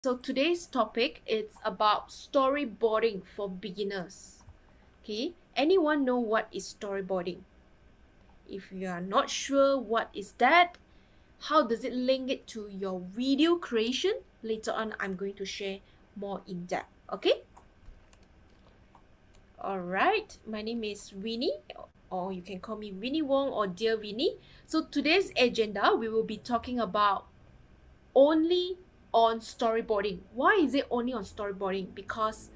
So today's topic is about storyboarding for beginners. Okay, anyone know what is storyboarding? If you are not sure what is that, how does it link it to your video creation? Later on, I'm going to share more in depth. Okay. All right. My name is Winnie, or you can call me Winnie Wong or Dear Winnie. So today's agenda, we will be talking about only on storyboarding. Why is it only on storyboarding? Because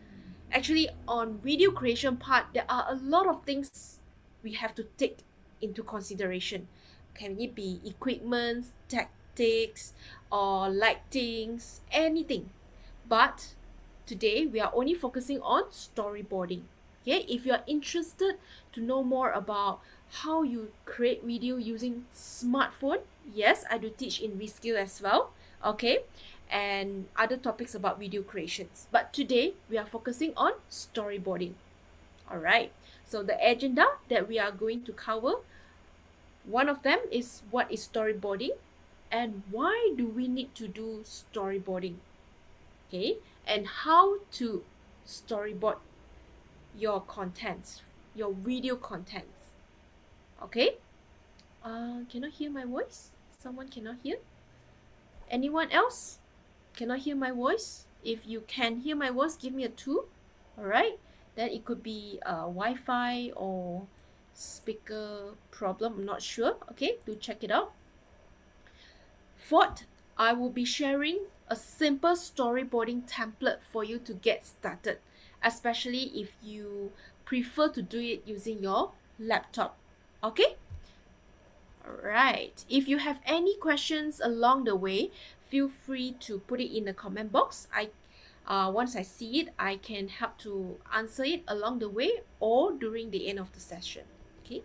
actually on video creation part, there are a lot of things we have to take into consideration. Can it be equipment, tactics, or lightings, anything. But today we are only focusing on storyboarding. Okay, if you are interested to know more about how you create video using smartphone, yes, I do teach in Reskill as well. Okay, and other topics about video creations. But today we are focusing on storyboarding. All right. So the agenda that we are going to cover, one of them is what is storyboarding and why do we need to do storyboarding? Okay? And how to storyboard your contents, your video contents. Okay? Cannot hear my voice? Someone cannot hear? Anyone else cannot hear my voice? If you can hear my voice, give me a 2. All right? Then it could be Wi-Fi or speaker problem. I'm not sure. Okay, do check it out. Fourth, I will be sharing a simple storyboarding template for you to get started, especially if you prefer to do it using your laptop. Okay? Alright. If you have any questions along the way, feel free to put it in the comment box. Once I see it, I can help to answer it along the way or during the end of the session. Okay?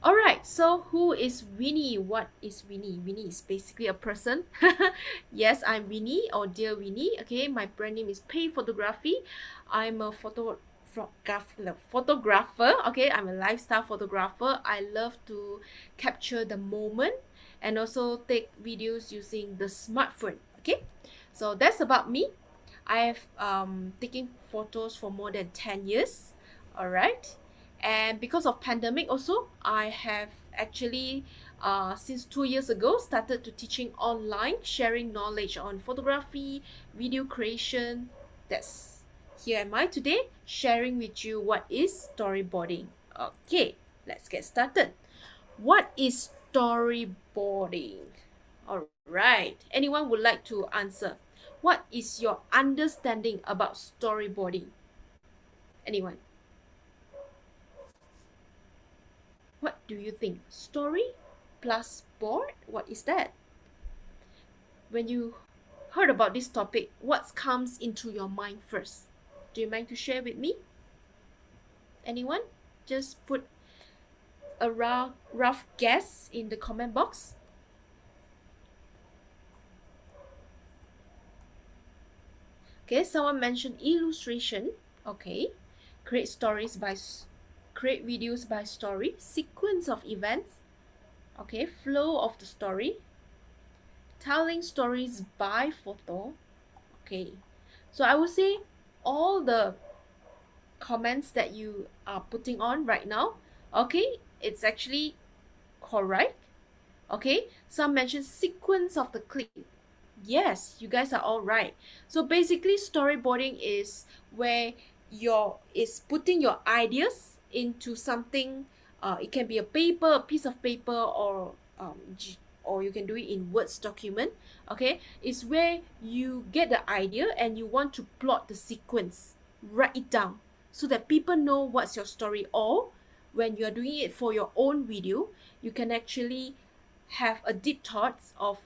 Alright, so who is Winnie? What is Winnie? Winnie is basically a person. Yes, I'm Winnie or Dear Winnie. Okay, my brand name is Pay Photography. I'm a photographer. Okay, I'm a lifestyle photographer. I love to capture the moment and also take videos using the smartphone. Okay, so that's about me. I have taken photos for more than 10 years. All right, and because of pandemic also, I have actually since 2 years ago started to teaching online, sharing knowledge on photography, video creation. That's here am I today sharing with you what is storyboarding. Okay, let's get started. What is storyboarding? All right, anyone would like to answer? What is your understanding about storyboarding? Anyone? What do you think? Story plus board? What is that? When you heard about this topic, what comes into your mind first? Do you mind to share with me? Anyone? Just put a rough guess in the comment box. Okay, someone mentioned illustration. Okay, create create videos by story, sequence of events. Okay, flow of the story, telling stories by photo. Okay, so I would say all the comments that you are putting on right now, okay, it's actually correct. Okay, some mention sequence of the clip. Yes, you guys are all right. So basically storyboarding is where is putting your ideas into something. It can be a paper, a piece of paper, or you can do it in words document. Okay, it's where you get the idea and you want to plot the sequence, write it down so that people know what's your story. Or when you're doing it for your own video, you can actually have a deep thoughts of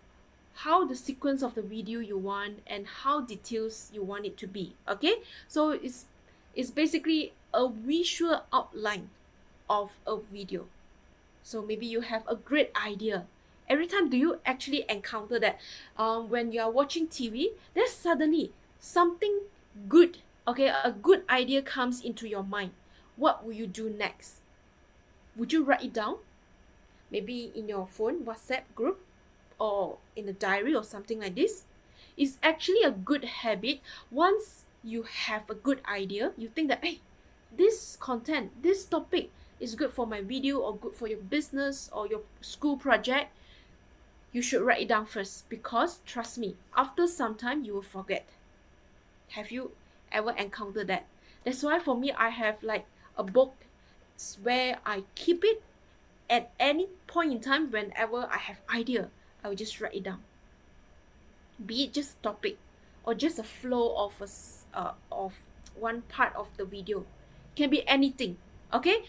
how the sequence of the video you want and how details you want it to be. Okay, so it's basically a visual outline of a video. So maybe you have a great idea. Every time do you actually encounter that when you are watching TV, there's suddenly something good, okay, a good idea comes into your mind. What will you do next? Would you write it down? Maybe in your phone WhatsApp group or in a diary or something like this. It's actually a good habit. Once you have a good idea, you think that, hey, this content, this topic is good for my video or good for your business or your school project, you should write it down first, because trust me, after some time you will forget. Have you ever encountered that? That's why for me, I have like a book where I keep it at any point in time. Whenever I have idea, I will just write it down. Be it just topic or just a flow of one part of the video, can be anything. Okay,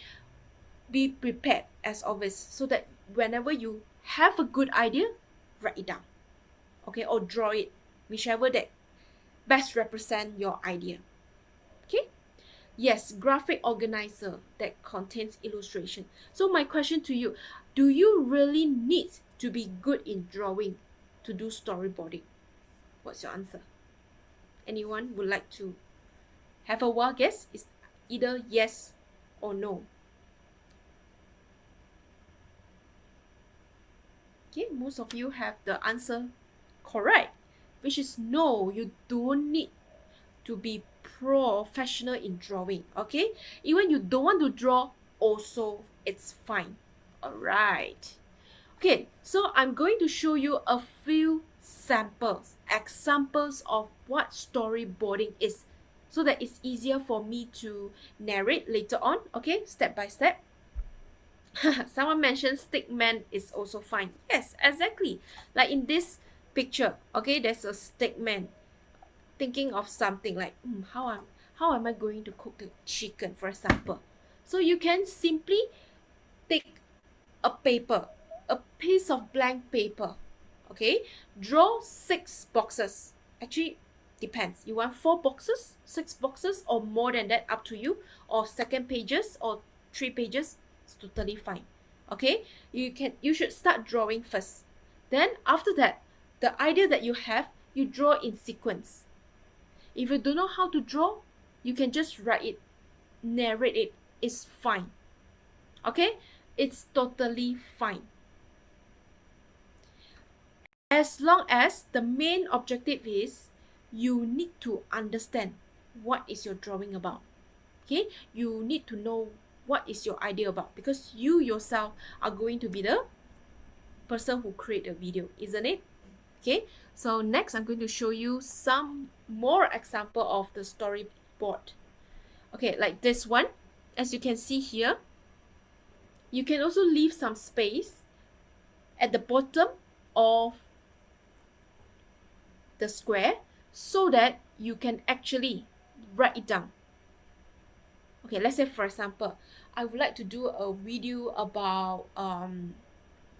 be prepared as always, so that whenever you have a good idea, write it down. Okay, or draw it, whichever that best represent your idea. Okay. Yes, graphic organizer that contains illustration. So my question to you, do you really need to be good in drawing to do storyboarding? What's your answer? Anyone would like to have a wild guess? It's either yes or no. Okay, most of you have the answer correct, which is no, you don't need to be professional in drawing. Okay, even you don't want to draw, also it's fine. All right. Okay, so I'm going to show you a few examples of what storyboarding is, so that it's easier for me to narrate later on. Okay, step by step. Someone mentioned stickman is also fine. Yes, exactly. Like in this picture, okay, there's a stickman thinking of something like, how am I going to cook the chicken, for example. So you can simply take a paper, a piece of blank paper, okay, draw 6 boxes. Actually, depends. You want 4 boxes, 6 boxes, or more than that, up to you, or second pages or 3 pages, it's totally fine. Okay, you should start drawing first. Then after that, the idea that you have, you draw in sequence. If you don't know how to draw, you can just write it, narrate it. It's fine. Okay, it's totally fine. As long as the main objective is you need to understand what is your drawing about. Okay, you need to know what is your idea about, because you yourself are going to be the person who create a video, isn't it? Okay, so next I'm going to show you some more example of the storyboard. Okay, like this one. As you can see here, you can also leave some space at the bottom of the square so that you can actually write it down. Okay, let's say for example, I would like to do a video about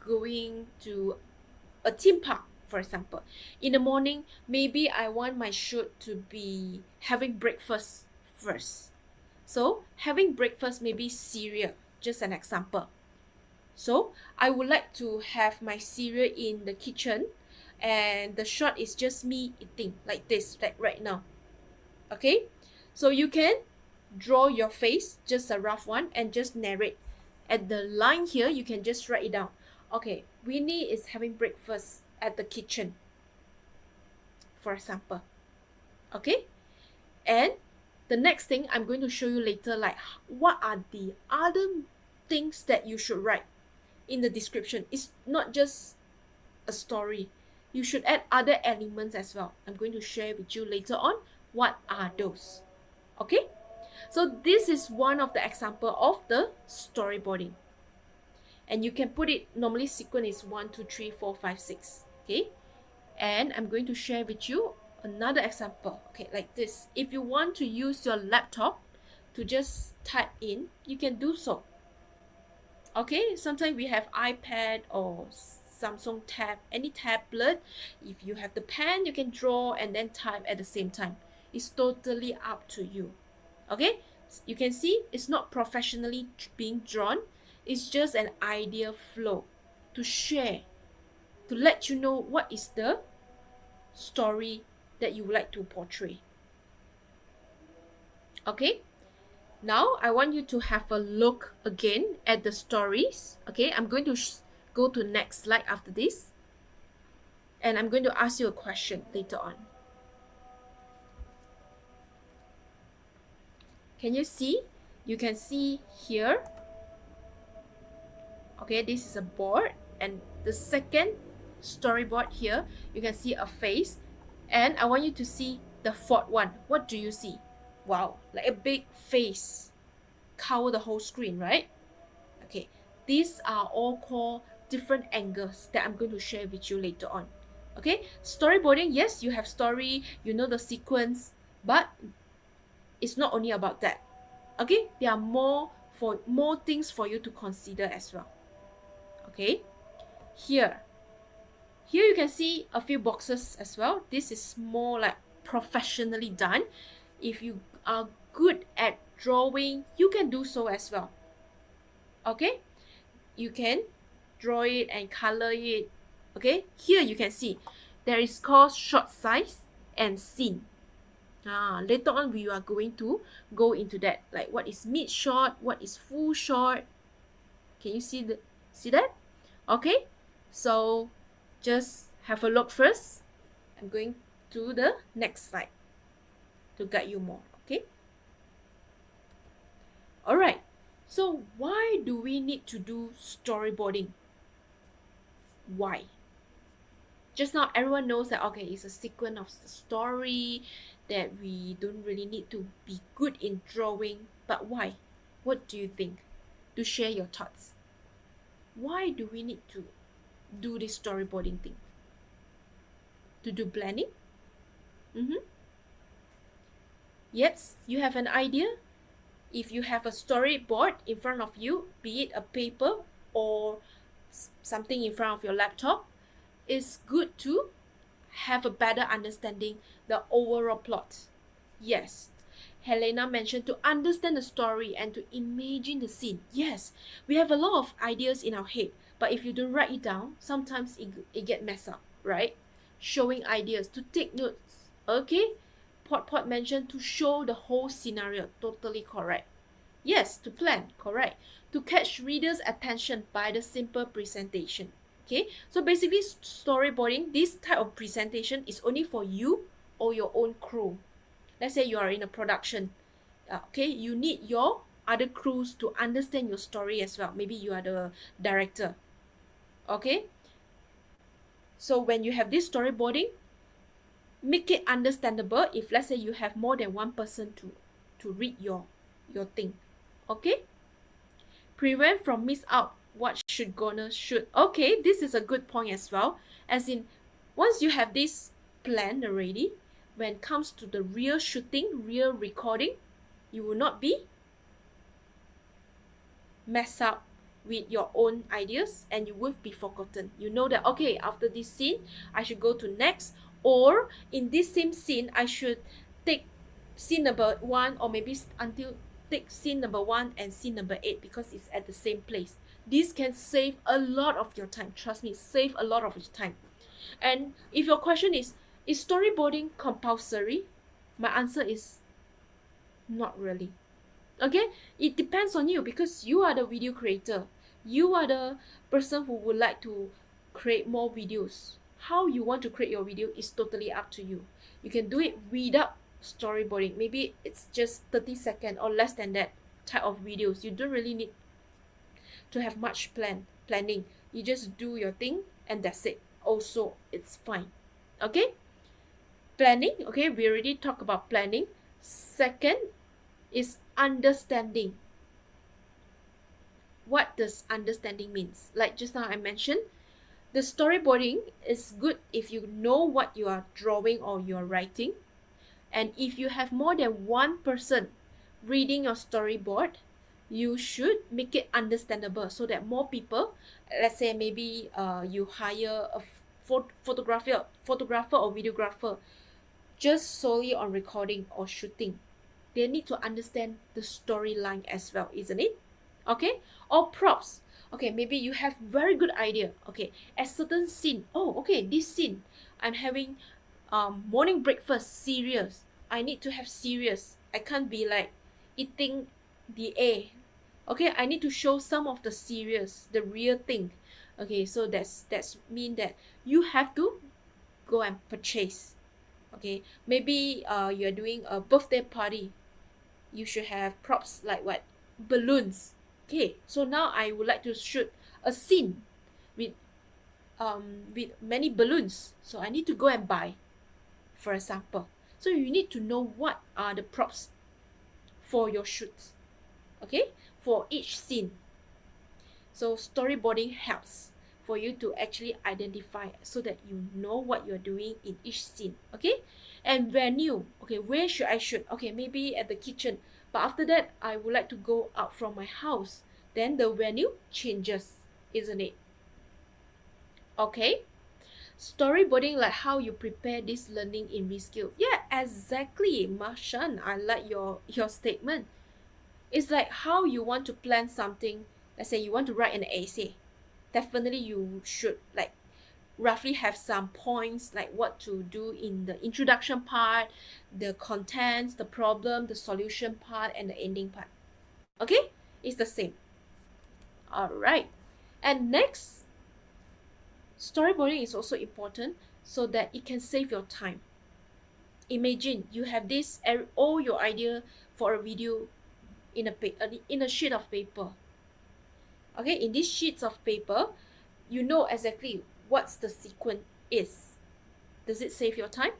going to a theme park, for example. In the morning, maybe I want my shoot to be having breakfast first. So having breakfast may be cereal, just an example. So I would like to have my cereal in the kitchen, and the shot is just me eating like this, like right now. Okay, so you can draw your face, just a rough one, and just narrate. At the line here, you can just write it down. Okay, Winnie is having breakfast at the kitchen, for example. Okay, and the next thing I'm going to show you later, like what are the other things that you should write in the description. It's not just a story. You should add other elements as well. I'm going to share with you later on what are those. Okay, so this is one of the example of the storyboarding, and you can put it, normally sequence is 1 2 3 4 5 6. Okay, and I'm going to share with you another example. Okay, like this. If you want to use your laptop to just type in, you can do so. Okay, sometimes we have iPad or Samsung tab, any tablet. If you have the pen, you can draw and then type at the same time. It's totally up to you. Okay, you can see it's not professionally being drawn. It's just an idea flow to share, to let you know what is the story that you would like to portray. Okay, now I want you to have a look again at the stories. Okay, I'm going to go to next slide after this. And I'm going to ask you a question later on. Can you see? You can see here. Okay, this is a board, and the second storyboard here, you can see a face, and I want you to see the fourth one. What do you see? Wow, like a big face cover the whole screen, right? Okay, these are all called different angles that I'm going to share with you later on. Okay, storyboarding, yes, you have story, you know the sequence, but it's not only about that. Okay, there are more things for you to consider as well. Okay, here you can see a few boxes as well. This is more like professionally done. If you are good at drawing, you can do so as well. Okay, you can draw it and color it. Okay, here you can see there is called short size and scene. Later on we are going to go into that, like what is mid shot, what is full shot. Can you see that? Okay, so just have a look first. I'm going to the next slide to guide you more. Okay, all right, so why do we need to do storyboarding? Why? Just now everyone knows that, okay, it's a sequence of the story, that we don't really need to be good in drawing. But why? What do you think? To share your thoughts. Why do we need to do this storyboarding thing? To do planning? Yes, you have an idea. If you have a storyboard in front of you, be it a paper or something in front of your laptop, it's good to have a better understanding the overall plot. Yes, Helena mentioned to understand the story and to imagine the scene. Yes, we have a lot of ideas in our head, but if you don't write it down, sometimes it get messed up, right? Showing ideas, to take notes. Okay, Pot mentioned to show the whole scenario. Totally correct. Yes, to plan, correct. To catch readers' attention by the simple presentation. Okay, so basically storyboarding, this type of presentation is only for you or your own crew. Let's say you are in a production. Okay, you need your other crews to understand your story as well. Maybe you are the director. Okay, so when you have this storyboarding, make it understandable. If let's say you have more than one person to read your thing. Okay, prevent from miss out what should. Okay, this is a good point as well. As in, once you have this plan already, when it comes to the real shooting, real recording, you will not be mess up with your own ideas, and you will be forgotten. You know that, okay, after this scene I should go to next, or in this same scene I should take scene number 1, or maybe until take scene number 1 and scene number 8 because it's at the same place. This can save a lot of your time. Trust me, save a lot of your time. And if your question is storyboarding compulsory? My answer is not really. Okay, it depends on you because you are the video creator. You are the person who would like to create more videos. How you want to create your video is totally up to you. You can do it without storyboarding. Maybe it's just 30 seconds or less than that type of videos. You don't really need to have much planning. You just do your thing and that's it. Also, it's fine. Okay, planning. Okay, we already talked about planning. Second is understanding. What does understanding means? Like just now I mentioned, the storyboarding is good if you know what you are drawing or you are writing. And if you have more than one person reading your storyboard, you should make it understandable so that more people, let's say maybe you hire a photographer or videographer just solely on recording or shooting. They need to understand the storyline as well, isn't it? Okay, or props. Okay, maybe you have very good idea. Okay, a certain scene. Oh, okay, this scene I'm having morning breakfast serious. I need to have serious. I can't be like eating the A. Okay, I need to show some of the serious, the real thing. Okay, so that's mean that you have to go and purchase. Okay, maybe you're doing a birthday party. You should have props like what? Balloons. Okay, so now I would like to shoot a scene with with many balloons. So I need to go and buy, for example. So you need to know what are the props for your shoots. Okay, for each scene. So storyboarding helps for you to actually identify so that you know what you're doing in each scene. Okay, and venue. Okay, where should I shoot? Okay, maybe at the kitchen, but after that I would like to go out from my house. Then the venue changes, isn't it? Okay, storyboarding, like how you prepare this learning in reskill. Yeah, exactly, Marshan. I like your statement. It's like how you want to plan something. Let's say you want to write an essay. Definitely you should like roughly have some points like what to do in the introduction part, the contents, the problem, the solution part, and the ending part. Okay, it's the same. All right, and next, storyboarding is also important so that it can save your time. Imagine you have this all your idea for a video in a sheet of paper. Okay, in these sheets of paper, you know exactly what's the sequence is. Does it save your time?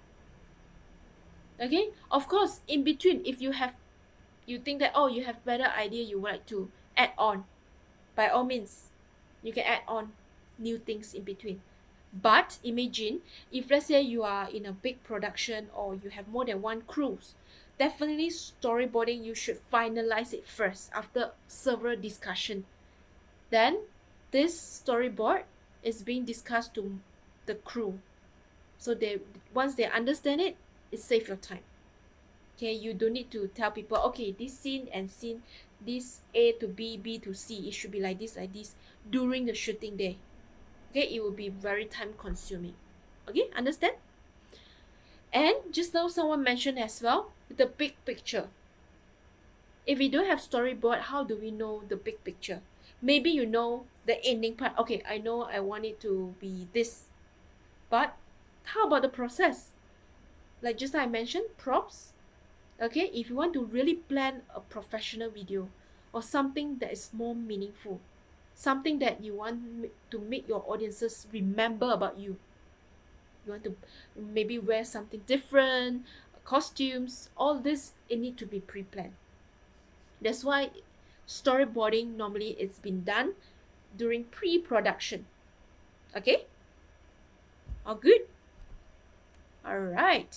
Okay, of course, in between, if you think that, oh, you have better idea, you would like to add on, by all means you can add on new things in between. But imagine if, let's say, you are in a big production or you have more than one crews, definitely storyboarding you should finalize it first after several discussion. Then this storyboard is being discussed to the crew, so they, once they understand it, it saves your time. Okay, you don't need to tell people, okay, this scene and scene, this A to B, B to C, it should be like this during the shooting day. Okay, it will be very time consuming. Okay, understand? And just now someone mentioned as well the big picture. If we don't have storyboard, how do we know the big picture? Maybe you know the ending part. Okay, I know I want it to be this, but how about the process? Like just I mentioned, props. Okay, if you want to really plan a professional video or something that is more meaningful, something that you want to make your audiences remember about you, you want to maybe wear something different, costumes, all this, it need to be pre-planned. That's why storyboarding normally it's been done during pre-production. Okay, all good. All right,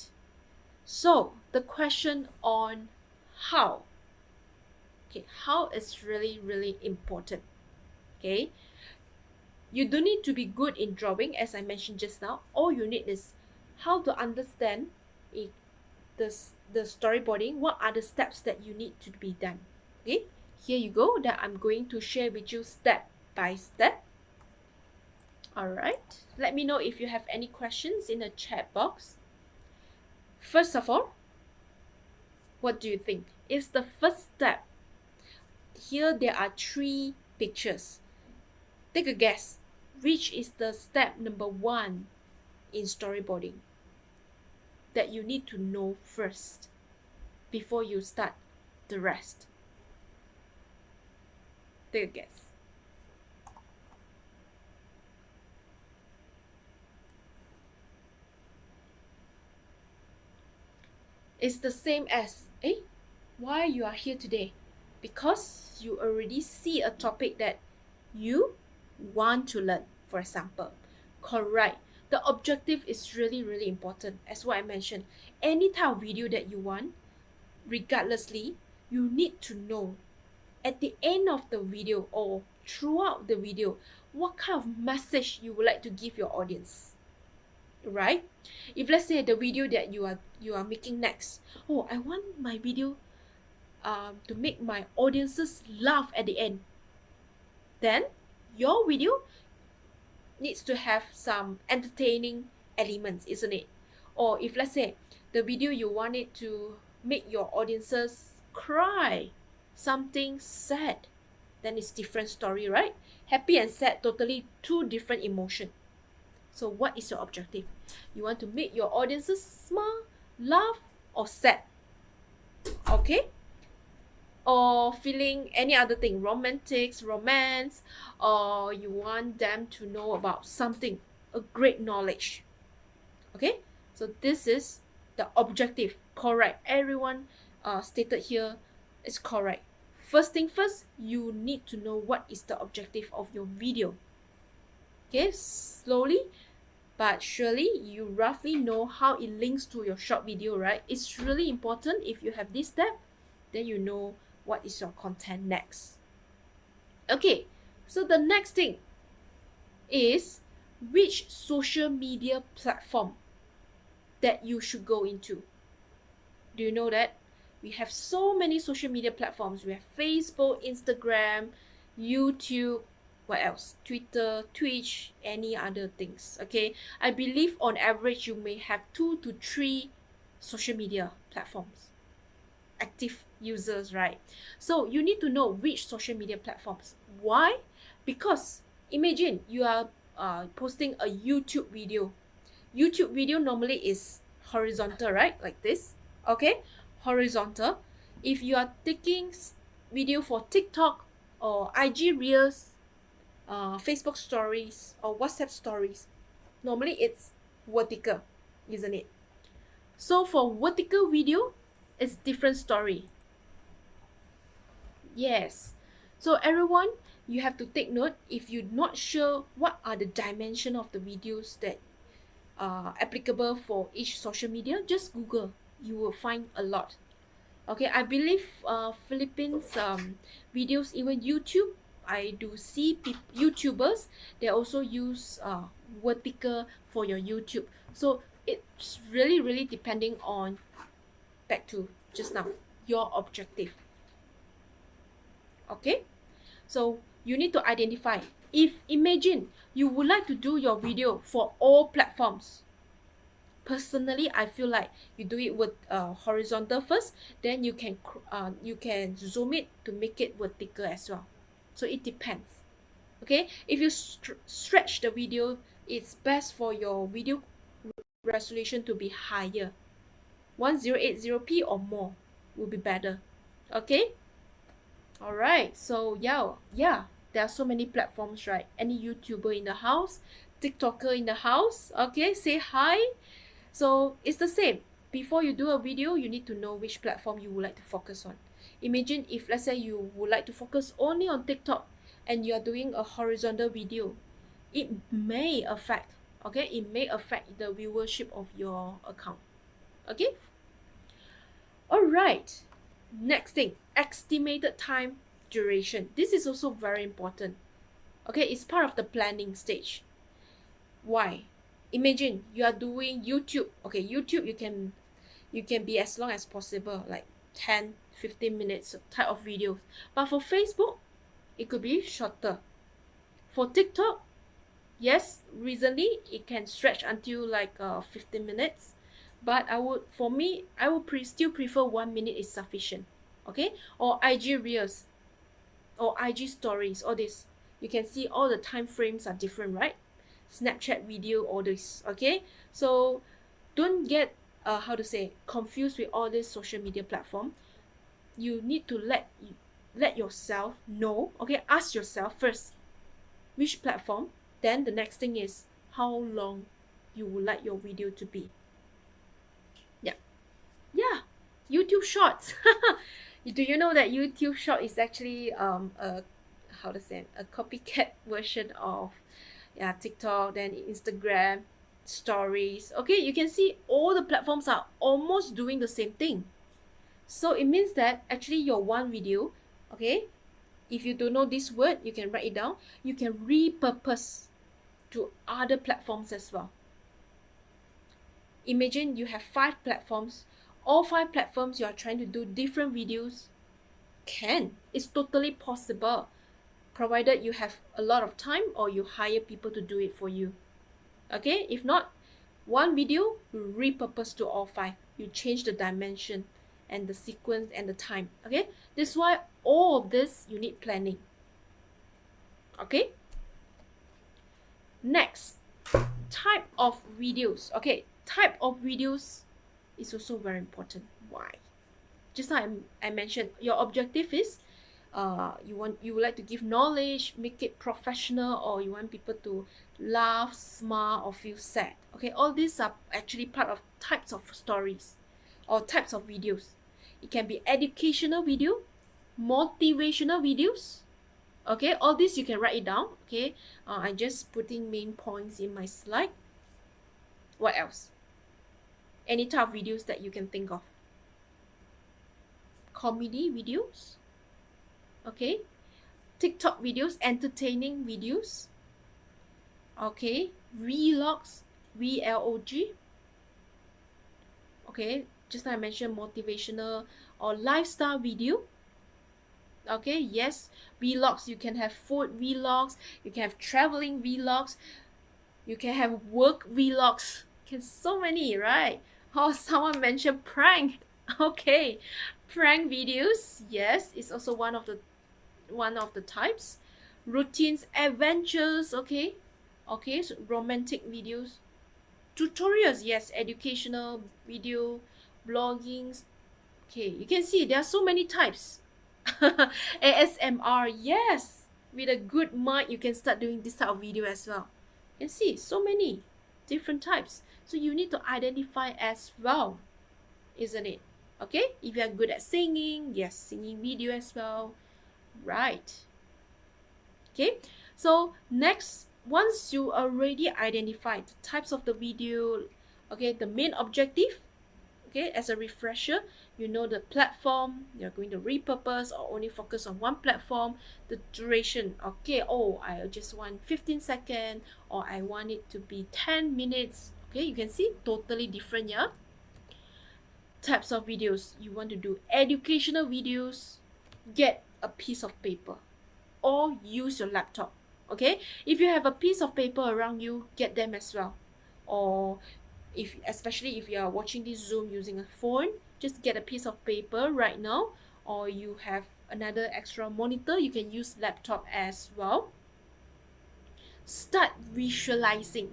so the question on how. Okay, how is really, really important. Okay, you don't need to be good in drawing, as I mentioned just now. All you need is how to understand it, the storyboarding. What are the steps that you need to be done? Okay, here you go, that I'm going to share with you step by step. All right, let me know if you have any questions in the chat box. First of all, what do you think is the first step? Here there are 3 pictures. Take a guess. Which is the step number 1 in storyboarding that you need to know first before you start the rest? Take a guess. It's the same as, why you are here today? Because you already see a topic that you want to learn, for example. Correct. The objective is really, really important. As what I mentioned, any type of video that you want, regardlessly, you need to know at the end of the video or throughout the video what kind of message you would like to give your audience. Right? If let's say the video that you are making next, oh, I want my video to make my audiences laugh at the end, then your video needs to have some entertaining elements, isn't it? Or if let's say the video you want it to make your audiences cry, something sad, then it's different story, right? Happy and sad, totally 2 different emotion. So what is your objective? You want to make your audiences smile, laugh, or sad? Okay? Or feeling any other thing, romance, or you want them to know about something, a great knowledge. Okay? So this is the objective. Correct. Everyone stated here is correct. First thing first, you need to know what is the objective of your video. Okay, slowly but surely you roughly know how it links to your short video, right? It's really important. If you have this step, then you know what is your content next. Okay, so the next thing is which social media platform that you should go into. Do you know that? We have so many social media platforms. We have Facebook, Instagram, YouTube, what else? Twitter, Twitch, any other things. Okay, I believe on average you may have 2 to 3 social media platforms, active users, right? So you need to know which social media platforms. Why? Because imagine you are posting a YouTube video. YouTube video normally is horizontal, right? Like this. Okay, horizontal. If you are taking video for TikTok or IG Reels, Facebook stories or WhatsApp stories, normally it's vertical, isn't it? So for vertical video, it's different story. Yes. So everyone, you have to take note. If you're not sure what are the dimension of the videos that are applicable for each social media, just Google. You will find a lot. Okay, I believe Philippines videos, even YouTube, I do see YouTubers, they also use vertical for your YouTube. So it's really depending on, back to just now, your objective. Okay, so you need to identify. If imagine you would like to do your video for all platforms, personally I feel like you do it with horizontal first, then you can zoom it to make it vertical as well. So it depends. Okay, if you stretch the video, it's best for your video resolution to be higher, 1080p or more will be better. Okay, all right. So yeah, there are so many platforms, right? Any YouTuber in the house, TikToker in the house, okay, say hi. So it's the same. Before you do a video, you need to know which platform you would like to focus on. Imagine if, let's say, you would like to focus only on TikTok and you are doing a horizontal video, it may affect, okay, it may affect the viewership of your account. Okay, all right. Next thing, estimated time duration. This is also very important. Okay, it's part of the planning stage. Why? Imagine you are doing YouTube. Okay, YouTube, you can be as long as possible, like 10-15 minutes type of videos. But for Facebook, it could be shorter. For TikTok, yes, recently it can stretch until like 15 minutes. But I would still prefer 1 minute is sufficient. Okay, or IG Reels or IG Stories, all this. You can see all the time frames are different, right? Snapchat video, all this. Okay, so don't get confused with all this social media platform. You need to let yourself know. Okay, ask yourself first which platform, then the next thing is how long you would like your video to be. Yeah, YouTube Shorts. Do you know that YouTube Short is actually a copycat version of TikTok, then Instagram stories. Okay, you can see all the platforms are almost doing the same thing. So it means that actually your one video, okay, if you don't know this word, you can write it down. You can repurpose to other platforms as well. Imagine you have 5 platforms. All 5 platforms you are trying to do different videos. It's totally possible, provided you have a lot of time or you hire people to do it for you. Okay, if not, one video you repurpose to all 5. You change the dimension and the sequence and the time. Okay, this is why all of this you need planning. Okay, next, type of videos. Okay, type of videos is also very important. Why? Just like I mentioned, your objective is you would like to give knowledge, make it professional, or you want people to laugh, smile, or feel sad. Okay, all these are actually part of types of stories or types of videos. It can be educational video, motivational videos. Okay, all this you can write it down. Okay, I'm just putting main points in my slide. What else? Any type of videos that you can think of. Comedy videos. Okay, TikTok videos, entertaining videos. Okay, vlogs, vlog. Okay, just like I mentioned, motivational or lifestyle video. Okay, yes, vlogs. You can have food vlogs, you can have traveling vlogs, you can have work vlogs. Can so many, right? Oh, someone mentioned prank. Okay, prank videos. Yes, it's also one of the types. Routines, adventures. Okay, okay, so romantic videos, tutorials. Yes, educational video, blogging. Okay, you can see there are so many types. ASMR. Yes, with a good mind you can start doing this type of video as well. You can see so many different types, so you need to identify as well, isn't it? Okay, if you are good at singing, yes, singing video as well, right? Okay, so next, once you already identified the types of the video, okay, the main objective, okay, as a refresher, you know the platform you're going to repurpose or only focus on one platform, the duration. Okay, oh, I just want 15 seconds, or I want it to be 10 minutes. Okay, you can see totally different, yeah. Types of videos, you want to do educational videos, get a piece of paper or use your laptop. Okay, if you have a piece of paper around you, get them as well. Or if, especially if you are watching this Zoom using a phone, just get a piece of paper right now, or you have another extra monitor, you can use laptop as well. Start visualizing.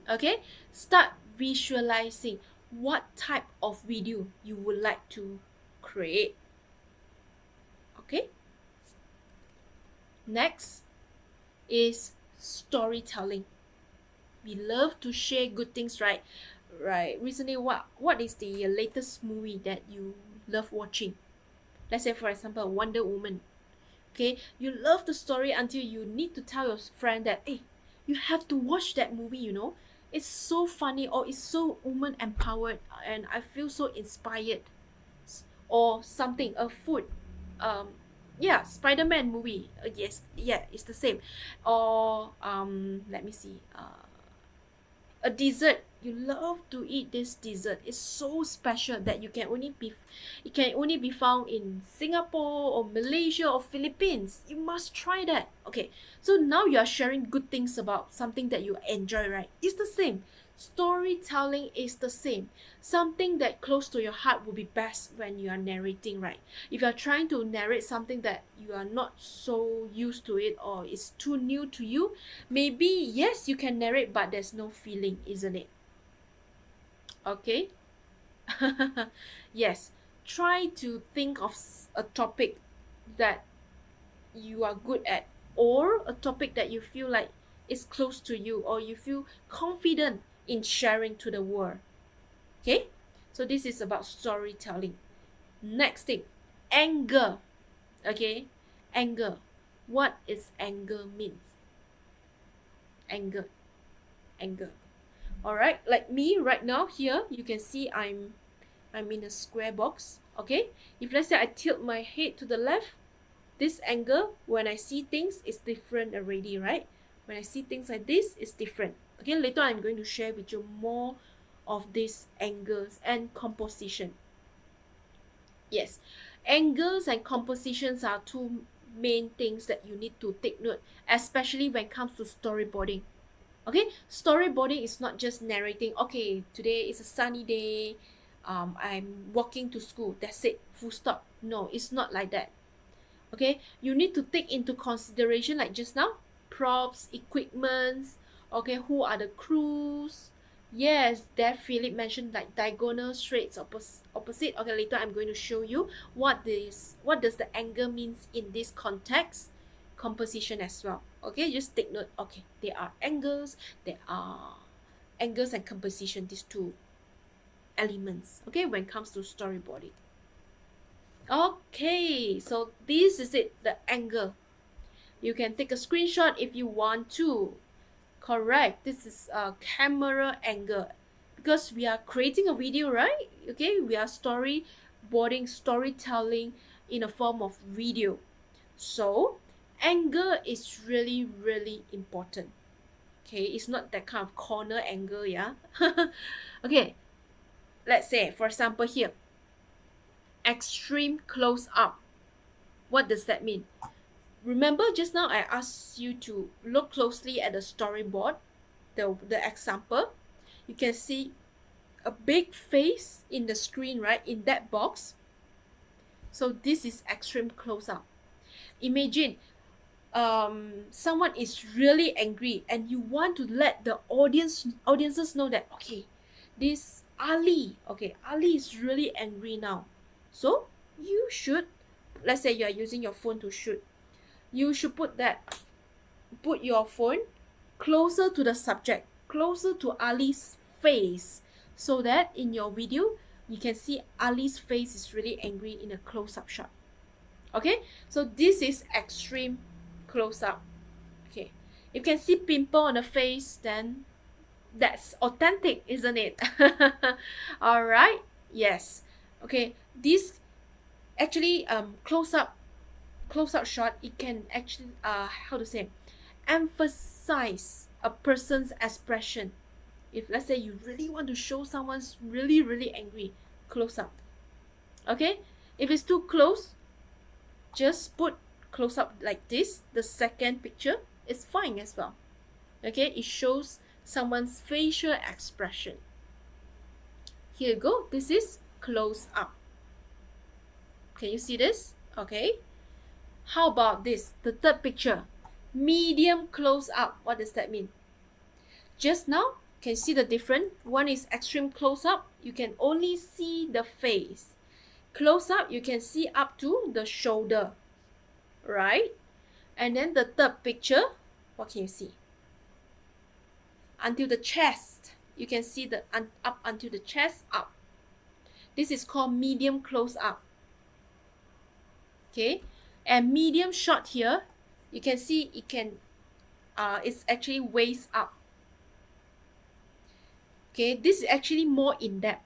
Okay, start visualizing what type of video you would like to create. Okay, next is storytelling. We love to share good things, right? Right, recently, what is the latest movie that you love watching? Let's say, for example, Wonder Woman. Okay, you love the story until you need to tell your friend that, hey, you have to watch that movie, you know, it's so funny, or it's so woman empowered, and I feel so inspired. Or something, a food, um yeah, Spider-Man movie. Yes, yeah, it's the same. Or let me see, a dessert. You love to eat this dessert. It's so special that it can only be found in Singapore or Malaysia or Philippines. You must try that. Okay, so now you are sharing good things about something that you enjoy, right? It's the same. Storytelling is the same. Something that close to your heart will be best when you are narrating, right? If you are trying to narrate something that you are not so used to it, or it's too new to you, maybe yes, you can narrate, but there's no feeling, isn't it? Okay. Yes, try to think of a topic that you are good at, or a topic that you feel like is close to you, or you feel confident in sharing to the world. Okay, so this is about storytelling. Next thing, anger. Okay, anger. What is anger means? Anger anger all right, like me right now here, you can see I'm in a square box. Okay, if let's say I tilt my head to the left, this angle, when I see things, is different already, right? When I see things like this, it's different. Okay, later I'm going to share with you more of these angles and composition. Yes, angles and compositions are two main things that you need to take note, especially when it comes to storyboarding. Okay, storyboarding is not just narrating, okay, today is a sunny day, I'm walking to school, that's it, full stop. No, it's not like that. Okay, you need to take into consideration, like just now, props, equipments, Okay, who are the crews? Yes, there Philip mentioned like diagonal straights opposite. Okay, later I'm going to show you what does the angle means in this context, composition as well. Okay, just take note. Okay, there are angles and composition, these two elements. Okay, when it comes to storyboarding. Okay, so this is it, the angle. You can take a screenshot if you want to. Correct, this is a camera angle because we are creating a video, right? Okay, we are storytelling in a form of video. So angle is really, really important. Okay, it's not that kind of corner angle, yeah. Okay, let's say for example here, extreme close up. What does that mean? Remember just now I asked you to look closely at the storyboard, the example. You can see a big face in the screen, right, in that box. So this is extreme close up. Imagine someone is really angry and you want to let the audiences know that, okay, this Ali, okay, Ali is really angry now. So you should, let's say you are using your phone to shoot, you should put your phone closer to the subject, closer to Ali's face, so that in your video you can see Ali's face is really angry in a close-up shot. Okay, so this is extreme close-up. Okay, you can see pimple on the face, then that's authentic, isn't it? All right, yes. Okay, this actually close-up shot, it can actually how to say, emphasize a person's expression. If let's say you really want to show someone's really, really angry, close up. Okay, if it's too close, just put close up like this. The second picture is fine as well. Okay, it shows someone's facial expression. Here you go, this is close up. Can you see this? Okay, how about this, the third picture, medium close up? What does that mean? Just now, can you see the difference? One is extreme close up, you can only see the face. Close up, you can see up to the shoulder, right? And then the third picture, what can you see? Until the chest, you can see the up until the chest up. This is called medium close up. Okay, and medium shot here, you can see it can it's actually waist up. Okay, this is actually more in depth.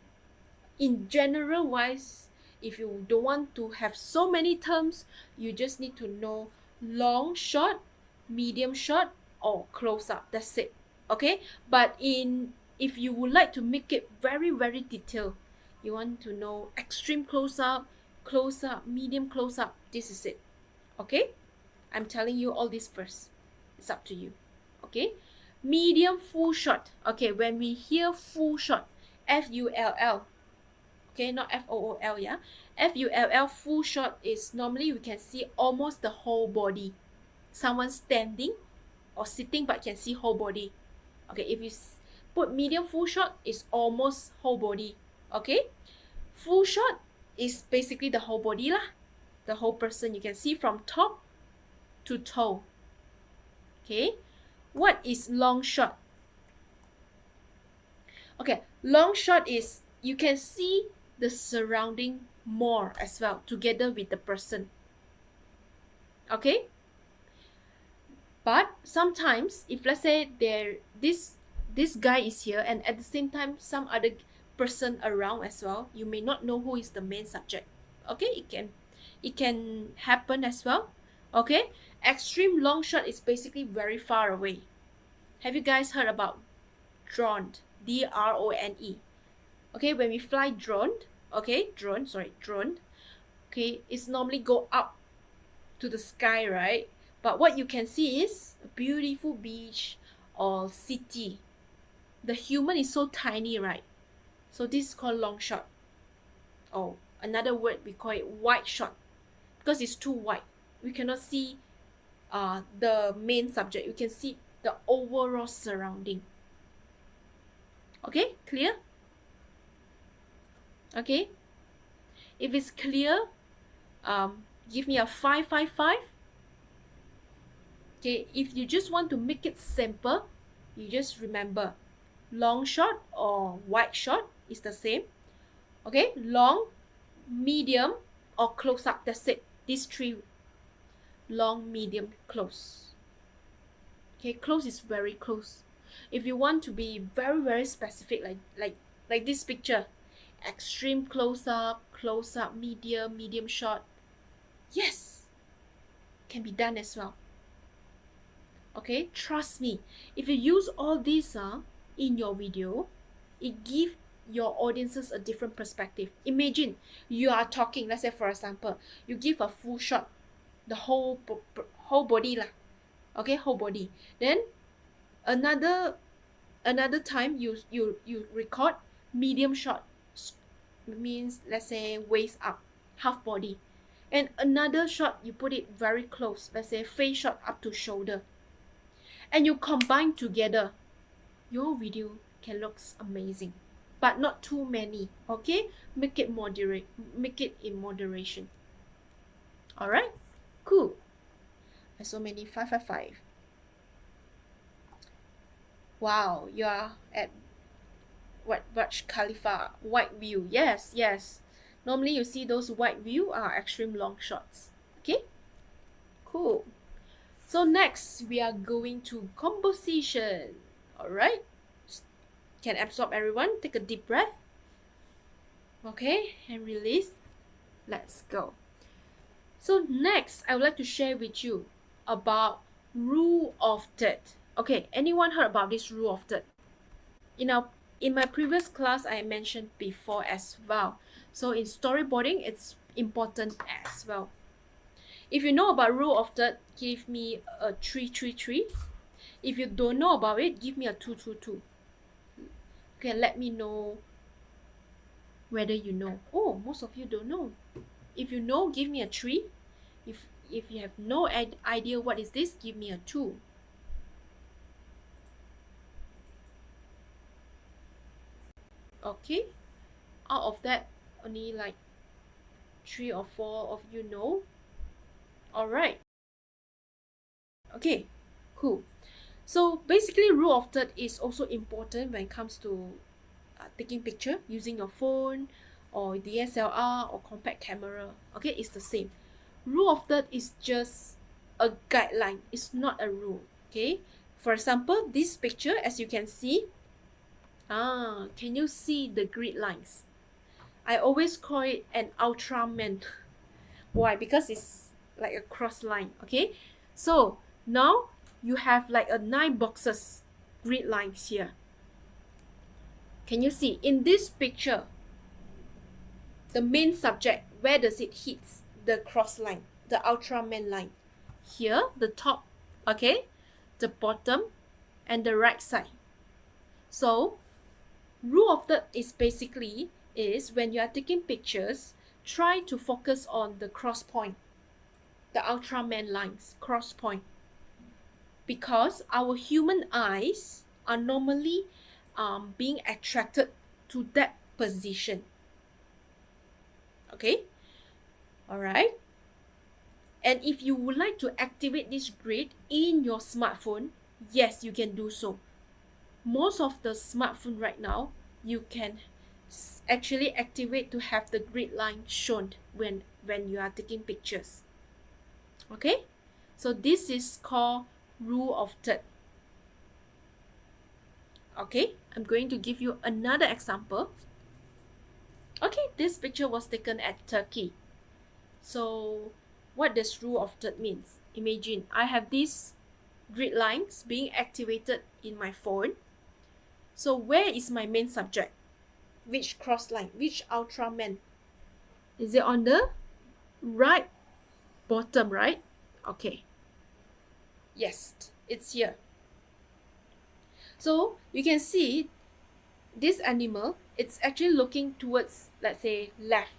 In general wise, if you don't want to have so many terms, you just need to know long shot, medium shot, or close up. That's it. Okay, but if you would like to make it very, very detailed, you want to know extreme close up, medium close up, this is it. Okay, I'm telling you all this first. It's up to you. Okay, medium full shot. Okay, when we hear full shot, F-U-L-L, okay, not F-O-O-L, yeah, F-U-L-L, full shot is normally we can see almost the whole body. Someone standing or sitting but can see whole body. Okay, if you put medium full shot, it's almost whole body. Okay, full shot is basically the whole body lah, the whole person. You can see from top to toe. Okay, what is long shot? Okay, long shot is you can see the surrounding more as well together with the person. Okay, but sometimes if let's say this guy is here and at the same time some other person around as well, you may not know who is the main subject. Okay, it can happen as well. Okay, extreme long shot is basically very far away. Have you guys heard about drone? D-R-O-N-E. Okay, when we fly drone, okay, drone, okay, it's normally go up to the sky, right? But what you can see is a beautiful beach or city. The human is so tiny, right? So this is called long shot. Oh, another word, we call it wide shot, because it's too wide. We cannot see the main subject. You can see the overall surrounding. Okay, clear? Okay, if it's clear, give me a 555. Okay, if you just want to make it simple, you just remember long shot or wide shot is the same. Okay, long, medium, or close up. That's it. These three: long, medium, close. Okay, close is very close. If you want to be very, very specific, like this picture, extreme close up, medium, medium shot, yes, can be done as well. Okay, trust me, if you use all these in your video, it gives your audiences a different perspective. Imagine you are talking, let's say for example, you give a full shot, the whole body lah. Okay, whole body. Then another time you record medium shot, means let's say waist up, half body, and another shot you put it very close, let's say face shot up to shoulder, and you combine together, your video can look amazing, but not too many. Okay, make it moderate, make it in moderation. All right, cool. There's so many 555. Wow, you are at what, Burj Khalifa, wide view. Yes. Normally you see those wide view are extreme long shots. Okay, cool. So next we are going to composition. All right, can absorb everyone. Take a deep breath. Okay, and release. Let's go. So next, I would like to share with you about rule of third. Okay, anyone heard about this rule of third? In my previous class, I mentioned before as well. So in storyboarding, it's important as well. If you know about rule of third, give me a 333. If you don't know about it, give me a 222. Okay, let me know whether you know. Oh, most of you don't know. If you know, give me a 3. If you have no idea what is this, give me a 2. Okay, out of that, only like 3 or 4 of you know. All right. Okay, cool. So basically, rule of third is also important when it comes to taking picture using your phone or DSLR or compact camera. Okay, it's the same. Rule of third is just a guideline. It's not a rule. Okay, for example, this picture, as you can see, can you see the grid lines? I always call it an Ultraman. Why? Because it's like a cross line. Okay, so now you have like a 9 boxes grid lines here. Can you see in this picture, the main subject, where does it hit the cross line, the Ultraman line? Here, the top, okay, the bottom, and the right side. So rule of third is basically when you are taking pictures, try to focus on the cross point, the Ultraman lines, cross point, because our human eyes are normally being attracted to that position. Okay, all right. And if you would like to activate this grid in your smartphone, yes, you can do so. Most of the smartphone right now, you can actually activate to have the grid line shown when you are taking pictures. Okay, so this is called rule of third. Okay, I'm going to give you another example. Okay, this picture was taken at Turkey. So what does rule of third means? Imagine I have these grid lines being activated in my phone. So where is my main subject? Which cross line? Which Ultraman? Is it on the right bottom, right? Okay. Yes, it's here. So you can see this animal, it's actually looking towards, let's say, left.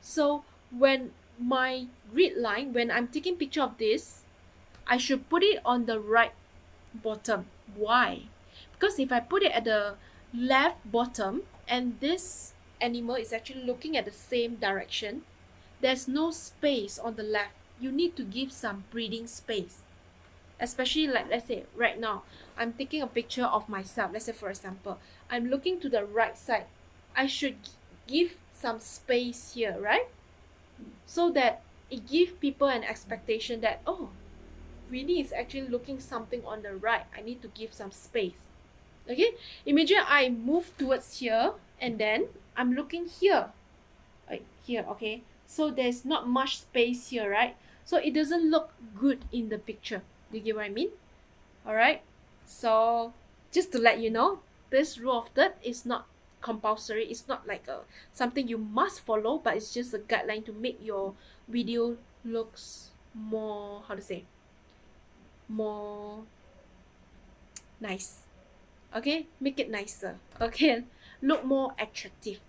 So when my grid line, when I'm taking picture of this, I should put it on the right bottom. Why? Because if I put it at the left bottom and this animal is actually looking at the same direction, there's no space on the left. You need to give some breathing space. Especially like, let's say right now, I'm taking a picture of myself. Let's say for example, I'm looking to the right side. I should give some space here, right? So that it gives people an expectation that, oh, Winnie is actually looking something on the right. I need to give some space. Okay, imagine I move towards here and then I'm looking here, like here. Okay, so there's not much space here, right? So it doesn't look good in the picture. Do you get what I mean? All right, so just to let you know, this rule of third is not compulsory. It's not like a something you must follow, but it's just a guideline to make your video looks more, how to say, more nice. Okay, make it nicer. Okay, look more attractive.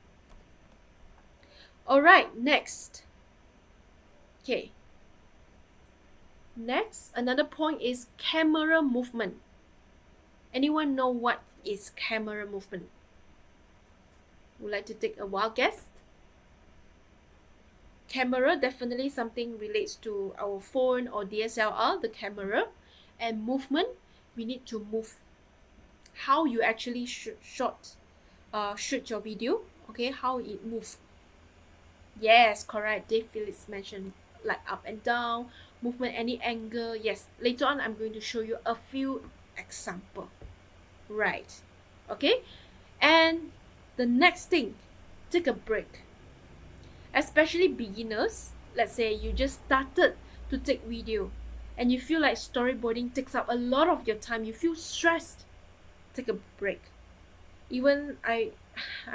All right, next. Okay, next, another point is camera movement. Anyone know what is camera movement? Would like to take a wild guess? Camera, definitely something relates to our phone or DSLR, the camera. And movement, we need to move. How you actually shoot your video, okay, how it moves. Yes, correct. Dave Phillips mentioned like up and down, movement, any angle. Yes, later on I'm going to show you a few example. Right. Okay, and the next thing, take a break. Especially beginners, let's say you just started to take video and you feel like storyboarding takes up a lot of your time, you feel stressed, take a break. Even I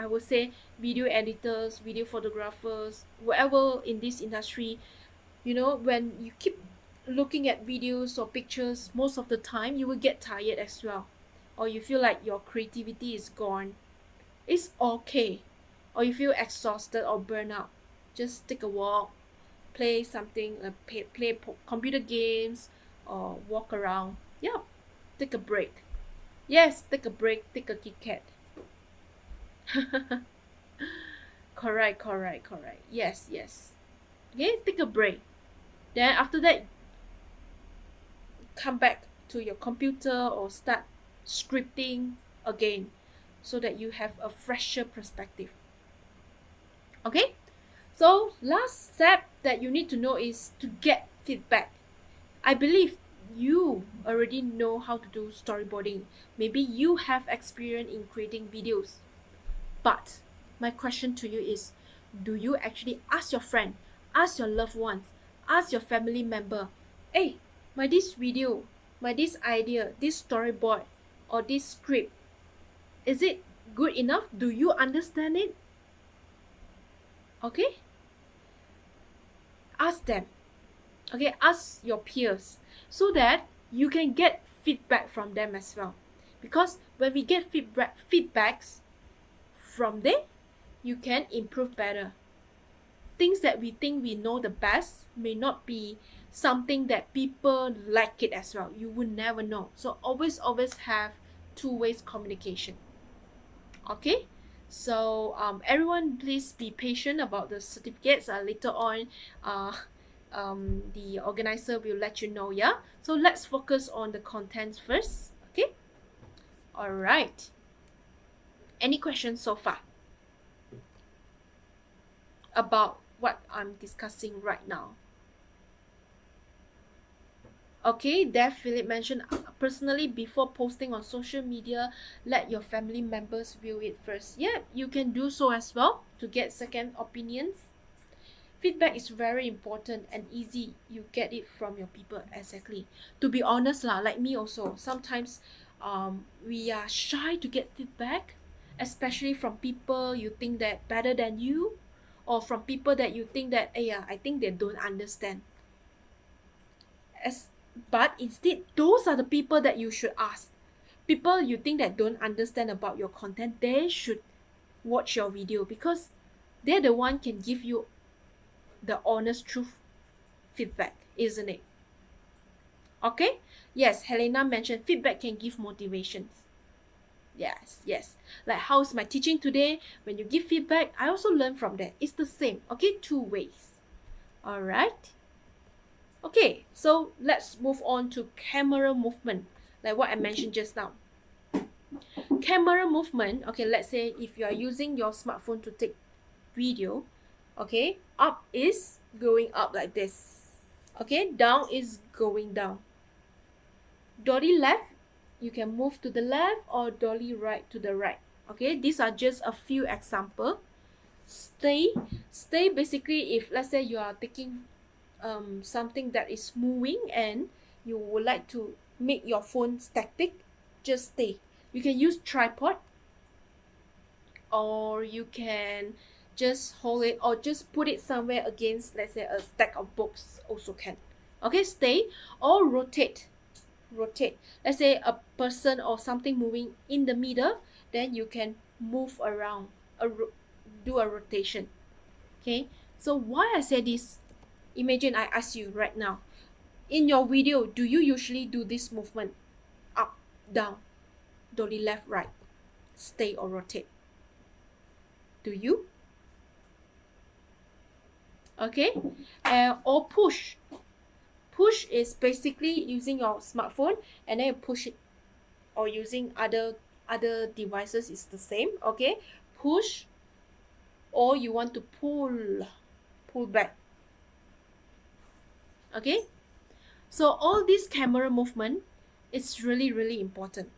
would say video editors, video photographers, whatever in this industry, you know, when you keep looking at videos or pictures most of the time, you will get tired as well, or you feel like your creativity is gone. It's okay. Or you feel exhausted or burnt out, just take a walk, play something, play computer games, or walk around. Yeah, take a break. Yes, take a break, take a Kit Kat. Correct. Yes. Okay, take a break. Then after that, come back to your computer or start scripting again so that you have a fresher perspective. Okay, so last step that you need to know is to get feedback. I believe you already know how to do storyboarding. Maybe you have experience in creating videos. But my question to you is, do you actually ask your friend, ask your loved ones, ask your family member, hey, my this video, my this idea, this storyboard, or this script, is it good enough? Do you understand it? Okay? Ask them. Okay, ask your peers so that you can get feedback from them as well. Because when we get feedbacks from there, you can improve better. Things that we think we know the best may not be something that people like it as well. You will never know. So always have two-way communication. Okay, so everyone please be patient about the certificates. Later on, the organizer will let you know. Yeah, so let's focus on the content first. Okay, all right. Any questions so far about what I'm discussing right now? Okay, Dev Philip mentioned, personally, before posting on social media, let your family members view it first. Yeah, you can do so as well to get second opinions. Feedback is very important and easy. You get it from your people. Exactly. To be honest lah, like me also, sometimes we are shy to get feedback, especially from people you think that better than you, or from people that you think that, yeah, I think they don't understand. But instead, those are the people that you should ask. People you think that don't understand about your content, they should watch your video because they're the one can give you the honest truth feedback, isn't it? Okay? Yes, Helena mentioned feedback can give motivations. Yes, yes. Like, how's my teaching today? When you give feedback, I also learn from that. It's the same. Okay, two ways. All right. Okay, so let's move on to camera movement, like what I mentioned just now. Camera movement, okay, let's say if you are using your smartphone to take video, okay, up is going up like this. Okay, down is going down. Dolly left, you can move to the left, or dolly right to the right. Okay, these are just a few examples. Stay basically, if let's say you are taking something that is moving and you would like to make your phone static, just stay. You can use tripod, or you can just hold it, or just put it somewhere against, let's say, a stack of books also can. Okay, stay. Or rotate. Let's say a person or something moving in the middle, then you can move around, do a rotation. Okay, so why I say this, imagine I ask you right now, in your video, do you usually do this movement? Up, down, dolly left, right, stay or rotate? Do you? Okay, or push. Push is basically using your smartphone and then you push it, or using other devices is the same. Okay, push, or you want to pull back. Okay, so all this camera movement is really important.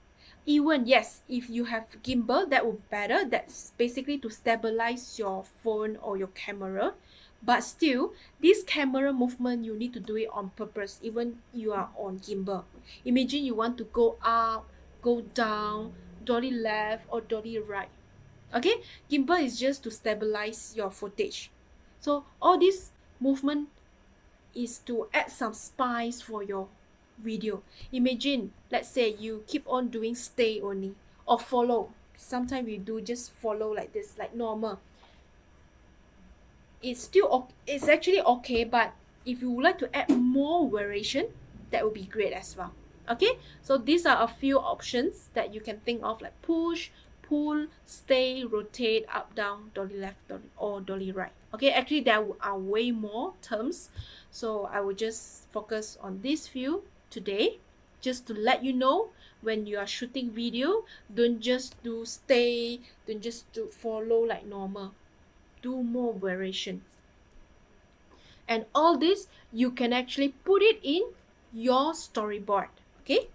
Even, yes, if you have gimbal, that would be better. That's basically to stabilize your phone or your camera. But still, this camera movement, you need to do it on purpose, even you are on gimbal. Imagine you want to go up, go down, dolly left or dolly right. Okay, gimbal is just to stabilize your footage. So all this movement is to add some spice for your video. Imagine, let's say you keep on doing stay only, or follow. Sometimes we do just follow like this, like normal. It's actually okay, but if you would like to add more variation, that would be great as well. Okay, so these are a few options that you can think of, like push, pull, stay, rotate, up, down, dolly left, or dolly right. Okay, actually there are way more terms, so I will just focus on these few today, just to let you know, when you are shooting video, don't just do stay, don't just do follow like normal, do more variation. And all this, you can actually put it in your storyboard. Okay,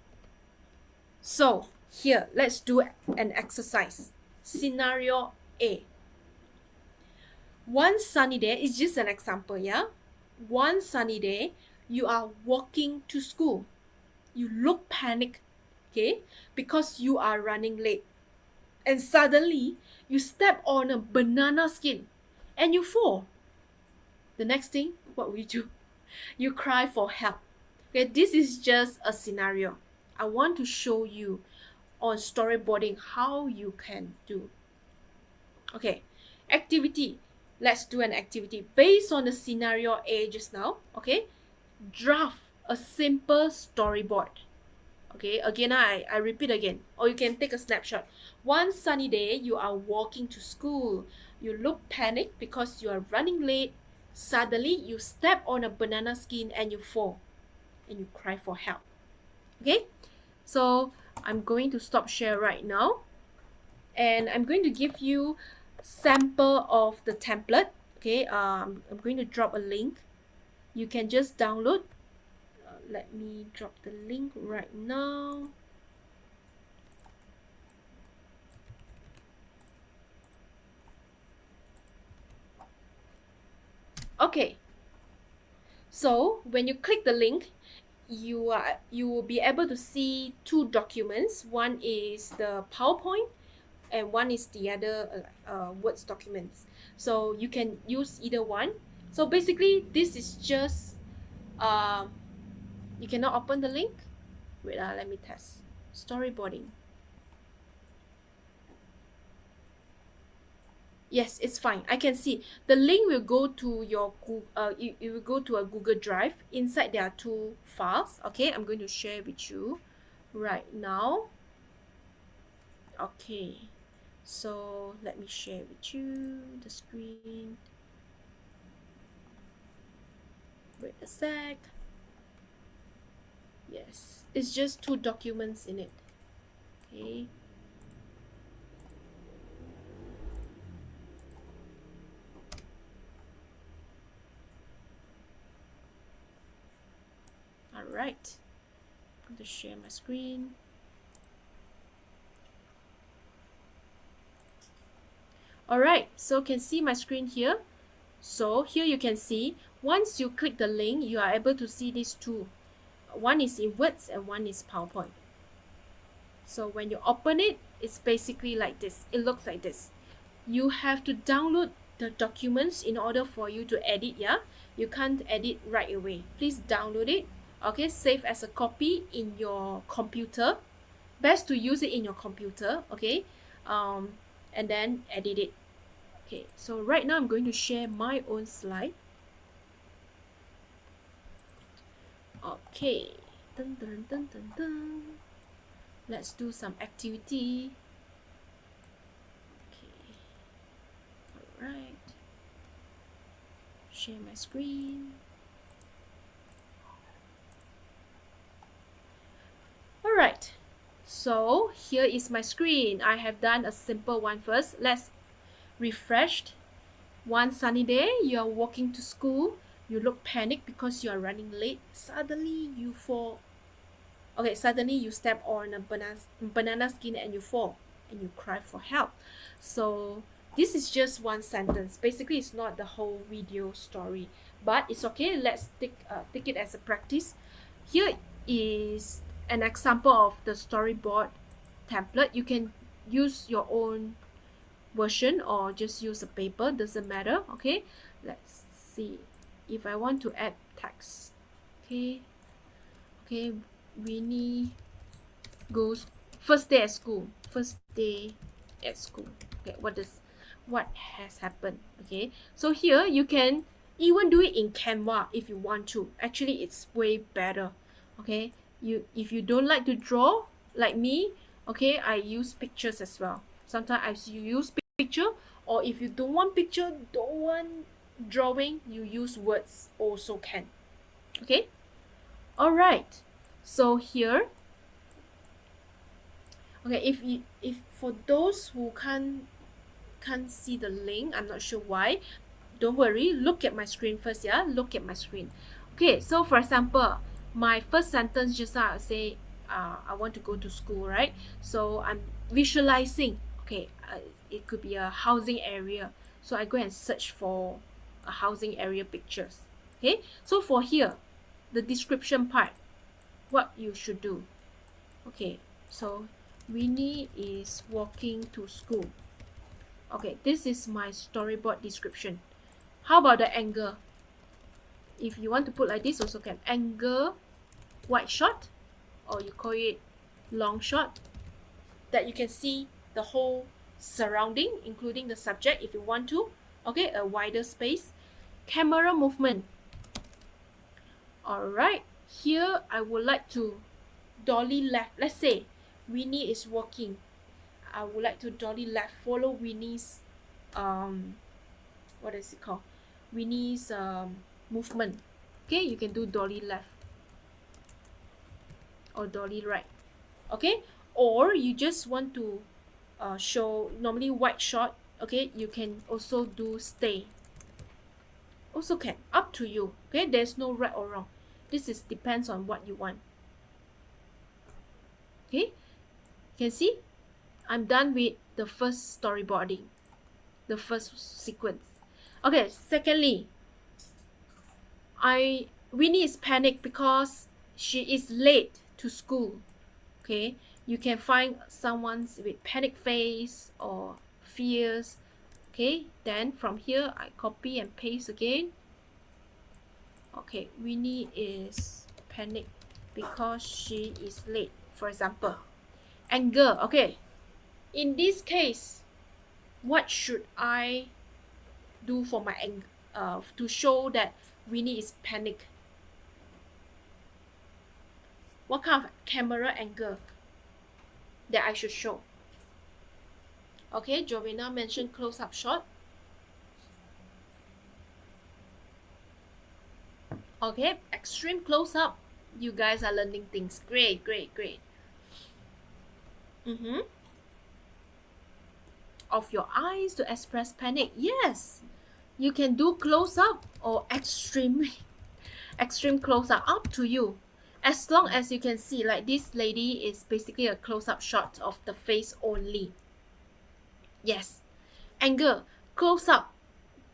so here, let's do an exercise. Scenario A. One sunny day, it's just an example, yeah? One sunny day, you are walking to school. You look panicked, okay? Because you are running late. And suddenly, you step on a banana skin and you fall. The next thing, what will you do? You cry for help. Okay, this is just a scenario. I want to show you on storyboarding how you can do. Okay, activity. Let's do an activity based on the scenario A just now. Okay, draft a simple storyboard. Okay, again, I repeat again, or you can take a snapshot. One sunny day, you are walking to school. You look panicked because you are running late. Suddenly, you step on a banana skin and you fall, and you cry for help. Okay, so I'm going to stop share right now, and I'm going to give you sample of the template. Okay, I'm going to drop a link. You can just download. Let me drop the link right now. Okay, so when you click the link, you will be able to see two documents. One is the PowerPoint and one is the other Words documents. So you can use either one. So basically, this is just you cannot open the link. Wait, let me test. Storyboarding. Yes, it's fine. I can see the link will go to your it will go to a Google Drive. Inside there are two files. Okay, I'm going to share with you right now. Okay, so let me share with you the screen. Wait a sec. Yes, it's just two documents in it. Okay. All right. I'm going to share my screen. All right, so can see my screen here. So here you can see, once you click the link, you are able to see these two. One is in words and one is PowerPoint. So when you open it, it's basically like this. It looks like this. You have to download the documents in order for you to edit, yeah? You can't edit right away. Please download it. Okay, save as a copy in your computer. Best to use it in your computer, okay? And then edit it. Okay, so right now I'm going to share my own slide. Okay, dun, dun, dun, dun, dun. Let's do some activity. Okay, all right. Share my screen. All right, so here is my screen. I have done a simple one first. Let's refresh. One sunny day, you are walking to school. You look panicked because you are running late. Suddenly you fall. Okay, suddenly you step on a banana skin and you fall and you cry for help. So this is just one sentence. Basically, it's not the whole video story, but it's okay. Let's take it as a practice. Here is an example of the storyboard template. You can use your own version or just use a paper, doesn't matter. Okay, let's see if I want to add text. Okay, Winnie goes first day at school. Okay, what has happened? Okay, so here you can even do it in Canva if you want to. Actually, it's way better. Okay, if you don't like to draw like me, okay, I use pictures as well. Sometimes you use picture, or if you don't want picture, don't want drawing, you use words also can. Okay, all right. So here, okay, if for those who can't see the link, I'm not sure why, don't worry, look at my screen first. Yeah, look at my screen. Okay, so for example, my first sentence just now I say I want to go to school, right? So I'm visualizing. Okay, it could be a housing area, so I go and search for a housing area pictures. Okay, so for here, the description part, what you should do. Okay, so Winnie is walking to school. Okay, this is my storyboard description. How about the angle? If you want to put like this, also can. Angle, wide shot, or you call it long shot, that you can see the whole surrounding, including the subject if you want to. Okay, a wider space. Camera movement. Alright, here I would like to dolly left. Let's say Winnie is walking. I would like to dolly left, follow Winnie's what is it called? Winnie's movement. Okay, you can do dolly left or dolly right. Okay, or you just want to show normally wide shot. Okay, you can also do stay. Also can, up to you. Okay, there's no right or wrong. This is depends on what you want. Okay, you can see I'm done with the first storyboarding, the first sequence. Okay, secondly, Winnie is panicked because she is late to school. Okay, you can find someone with panic face or fears. Okay, then from here I copy and paste again. Okay, Winnie is panicked because she is late. For example, anger. Okay, in this case, what should I do for my to show that Winnie is panicked? What kind of camera angle that I should show? Okay, Jovina mentioned close-up shot. Okay, extreme close-up. You guys are learning things. Great, great, great. Of your eyes to express panic. Yes, you can do close-up or extreme close-up, up to you. As long as you can see, like this lady is basically a close-up shot of the face only. Yes, angle, close-up.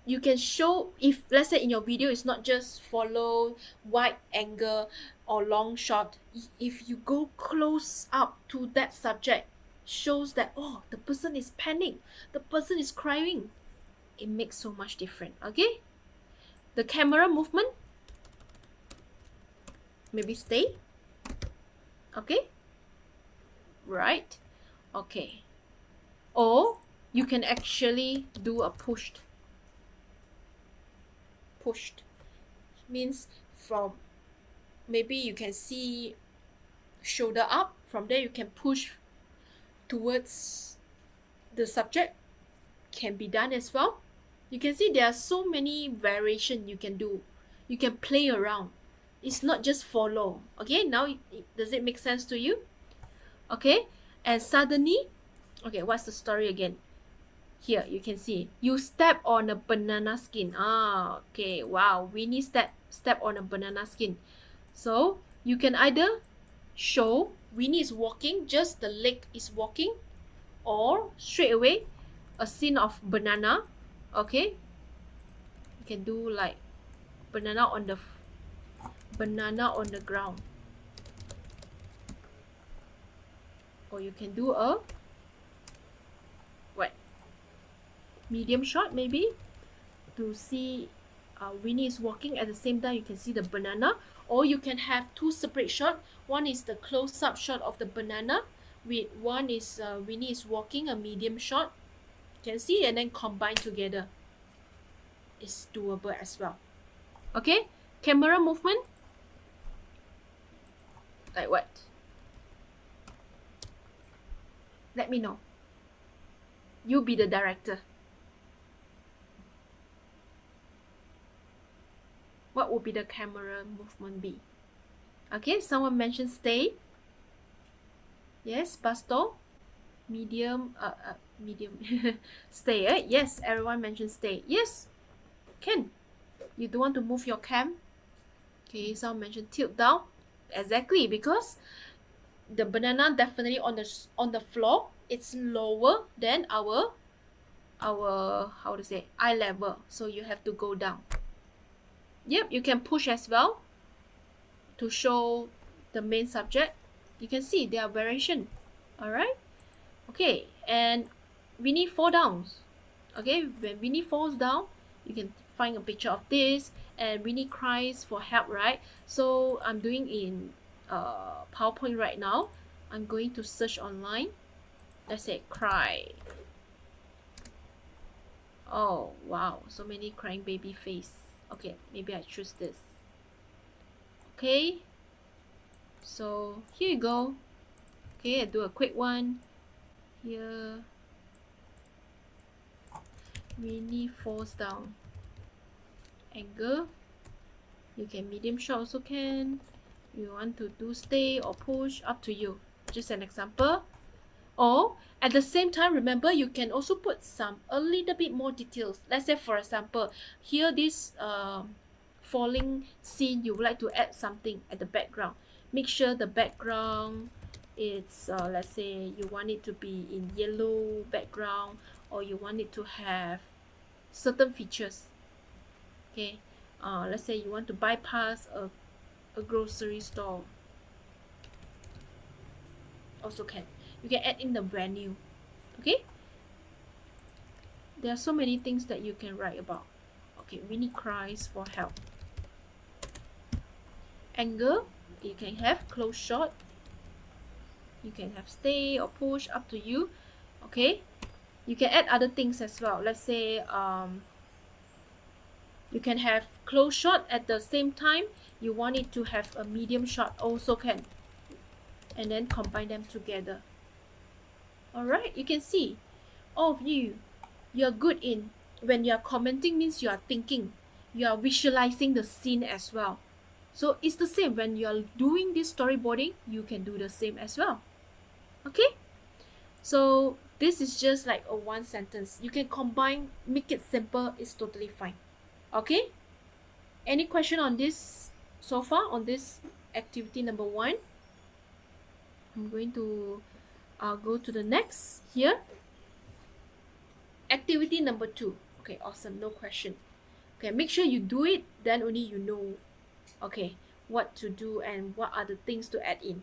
You can show, if let's say in your video it's not just follow wide angle or long shot, if you go close up to that subject, shows that, oh, the person is panicked, the person is crying, it makes so much difference. Okay, the camera movement, maybe stay. Okay, right. Okay, or you can actually do a pushed means from, maybe you can see shoulder up, from there you can push towards the subject, can be done as well. You can see there are so many variation you can do. You can play around. It's not just follow. Okay, now does it make sense to you? Okay, and suddenly, okay, what's the story again? Here you can see you step on a banana skin. Okay, wow, Winnie step on a banana skin. So you can either show Winnie is walking, just the leg is walking, or straight away a scene of banana. Okay, you can do like banana on the ground, or you can do a what, medium shot maybe, to see Winnie is walking, at the same time you can see the banana. Or you can have two separate shots. One is the close-up shot of the banana, with one is Winnie is walking, a medium shot, you can see, and then combine together. It's doable as well. Okay, camera movement, like what? Let me know. You be the director. What would be the camera movement be? Okay, someone mentioned stay. Yes, Basto. Medium, medium. Stay, right? Yes, everyone mentioned stay. Yes, can. You don't want to move your cam. Okay, someone mentioned tilt down. Exactly, because the banana definitely on the floor. It's lower than our how to say, eye level. So you have to go down. Yep, you can push as well to show the main subject. You can see there are variation. Alright. Okay, and Winnie fall down. Okay, when Winnie falls down, you can find a picture of this, and Winnie cries for help, right? So I'm doing in PowerPoint right now. I'm going to search online. Let's say cry. Oh wow, so many crying baby face. Okay, maybe I choose this. Okay, so here you go. Okay, I do a quick one. Here, Winnie falls down. Angle. You can medium shot also can. You want to do stay or push, up to you. Just an example. Or at the same time, remember, you can also put a little bit more details. Let's say, for example, here this falling scene, you would like to add something at the background. Make sure the background, it's let's say you want it to be in yellow background, or you want it to have certain features. Okay, let's say you want to bypass a grocery store, also can. You can add in the venue. Okay, there are so many things that you can write about. Okay, Winnie cries for help. Angle, you can have close shot, you can have stay or push, up to you. Okay, You can add other things as well. Let's say you can have close shot at the same time. You want it to have a medium shot also can. And then combine them together. Alright, you can see all of you're good in when you're commenting means you are thinking, you are visualizing the scene as well. So it's the same when you're doing this storyboarding, you can do the same as well. Okay, so this is just like a one sentence. You can combine, make it simple, it's totally fine. Okay, any question on this so far on this activity number 1? I'm going to go to the next here. Activity number 2. Okay, awesome, no question. Okay, make sure you do it, then only you know, okay, what to do and what are the things to add in.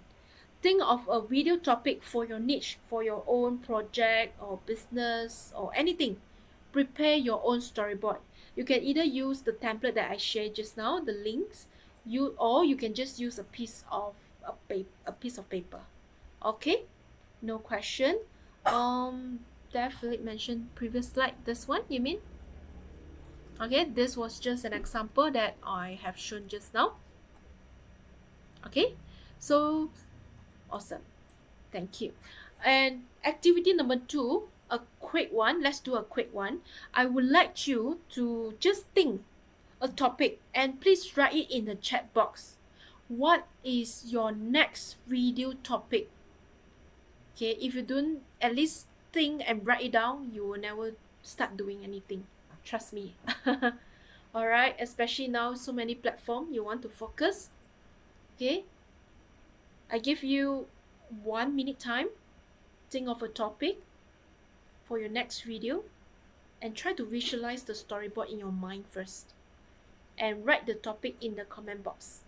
Think of a video topic for your niche, for your own project or business or anything. Prepare your own storyboard. You can either use the template that I shared just now, the links, or you can just use a piece of paper. Okay, no question. That Philip mentioned previous slide. This one, you mean? Okay, this was just an example that I have shown just now. Okay, so awesome, thank you. And activity number 2, a quick one. Let's do a quick one. I would like you to just think a topic and please write it in the chat box. What is your next video topic? Okay, if you don't at least think and write it down, you will never start doing anything. Trust me. Alright, especially now so many platforms you want to focus. Okay, I give you 1 minute time. Think of a topic for your next video and try to visualize the storyboard in your mind first and write the topic in the comment box.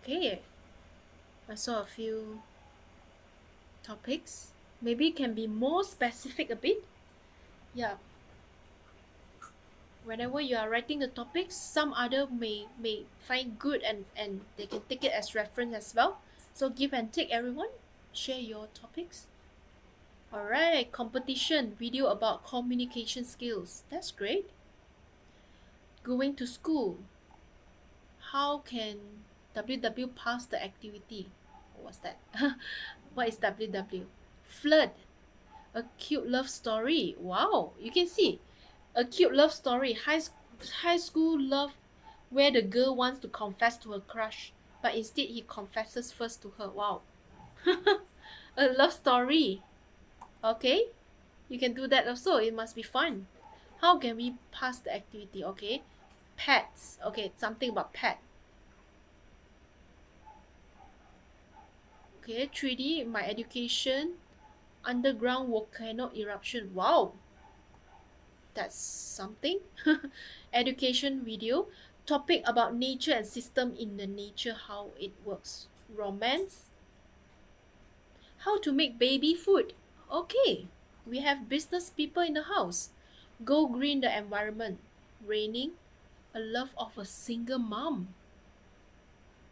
Okay, I saw a few topics. Maybe can be more specific a bit. Yeah. Whenever you are writing the topics, some other may find good and they can take it as reference as well. So give and take, everyone. Share your topics. Alright, competition video about communication skills. That's great. Going to school. How can WW pass the activity? What's that? What is WW? Flirt. A cute love story. Wow, you can see. A cute love story. High school love where the girl wants to confess to her crush, but instead he confesses first to her. Wow. A love story. Okay, you can do that also. It must be fun. How can we pass the activity? Okay, pets. Okay, something about pet. Okay, 3D, my education, underground volcano eruption. Wow, that's something. Education video, topic about nature and system in the nature, how it works. Romance, how to make baby food. Okay, we have business people in the house. Go green the environment. Raining, a love of a single mom.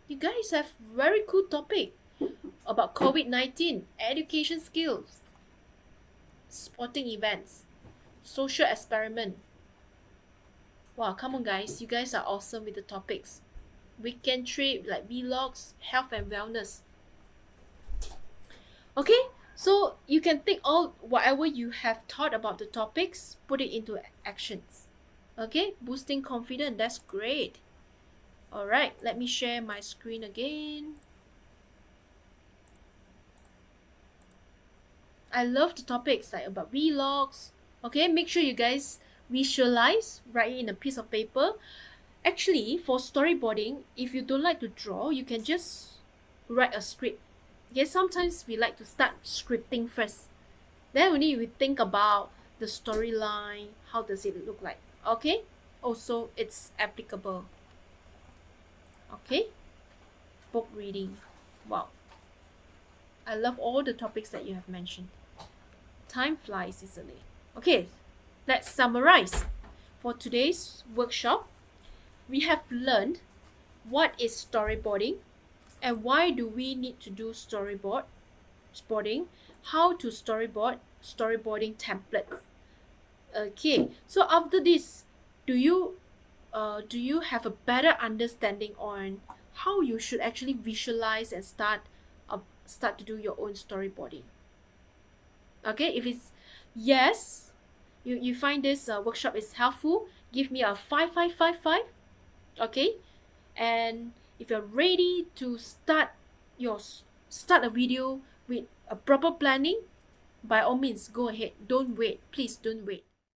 You guys have very cool topic about COVID-19, education skills, sporting events, social experiment. Wow, come on guys, you guys are awesome with the topics. Weekend trip, like vlogs, health and wellness. Okay, so you can take all whatever you have thought about the topics, put it into actions. Okay, boosting confidence, that's great. Alright, let me share my screen again. I love the topics like about vlogs. Okay, make sure you guys visualize, write it in a piece of paper. Actually, for storyboarding, if you don't like to draw, you can just write a script. Okay, sometimes we like to start scripting first. Then only we think about the storyline, how does it look like? Okay, also it's applicable. Okay, book reading. Wow, I love all the topics that you have mentioned. Time flies, isn't it? Okay, let's summarize. For today's workshop, we have learned what is storyboarding and why do we need to do storyboarding, how to storyboarding templates. Okay, so after this, do you have a better understanding on how you should actually visualize and start to do your own storyboarding? Okay, if it's yes, you find this workshop is helpful, give me a 5 5 5 5. Okay, and if you're ready to start a video with a proper planning, by all means go ahead. Don't wait, please don't wait.